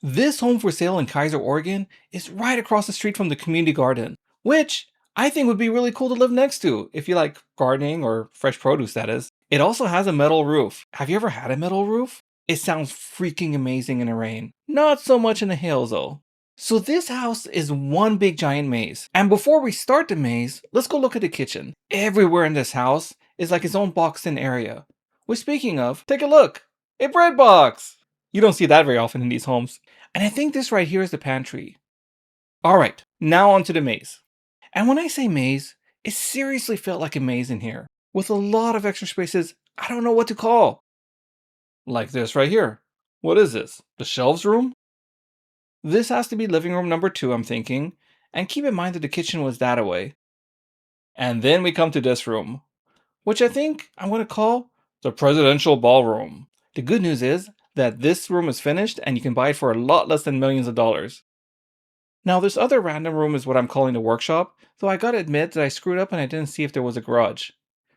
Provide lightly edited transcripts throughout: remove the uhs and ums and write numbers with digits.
This home for sale in Keizer, Oregon is right across the street from the community garden, which I think would be really cool to live next to if you like gardening or fresh produce, that is. It also has a metal roof. Have you ever had a metal roof? It sounds freaking amazing in the rain. Not so much in the hail though. So this house is one big giant maze. And before we start the maze, let's go look at the kitchen. Everywhere in this house is like its own boxed-in area. Which, speaking of, take a look! A bread box! You don't see that very often in these homes. And I think this right here is the pantry. Alright, now onto the maze. And when I say maze, it seriously felt like a maze in here, with a lot of extra spaces I don't know what to call. Like this right here. What is this? The shelves room? This has to be living room number 2, I'm thinking, and keep in mind that the kitchen was that away. And then we come to this room, which I think I'm going to call the presidential ballroom. The good news is that this room is finished and you can buy it for a lot less than millions of dollars. Now this other random room is what I'm calling the workshop, though I gotta admit that I screwed up and I didn't see if there was a garage.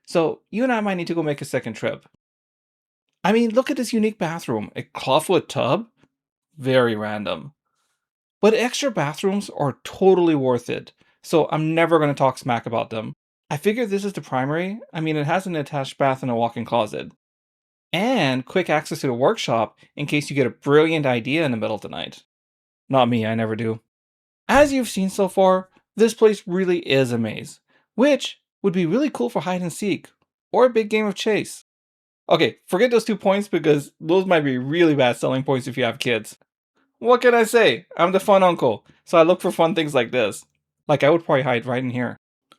So you and I might need to go make a second trip. I mean, look at this unique bathroom, a clawfoot tub? Very random. But extra bathrooms are totally worth it, so I'm never going to talk smack about them. I figure this is the primary. I mean, it has an attached bath and a walk-in closet. And quick access to the workshop in case you get a brilliant idea in the middle of the night. Not me, I never do. As you've seen so far, this place really is a maze, which would be really cool for hide and seek, or a big game of chase. Okay, forget those 2 points because those might be really bad selling points if you have kids. What can I say? I'm the fun uncle, so I look for fun things like this. Like I would probably hide right in here.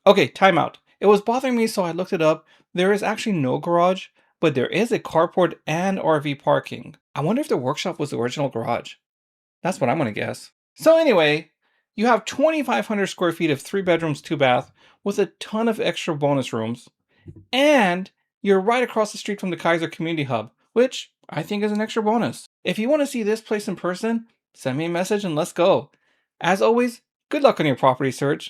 Okay, timeout. It was bothering me, so I looked it up. There is actually no garage, but there is a carport and RV parking. I wonder if the workshop was the original garage. That's what I'm gonna guess. So anyway, you have 2,500 square feet of 3 bedrooms, 2 bath, with a ton of extra bonus rooms, and you're right across the street from the Keizer Community Hub, which I think is an extra bonus. If you want to see this place in person, send me a message and let's go. As always, good luck on your property search.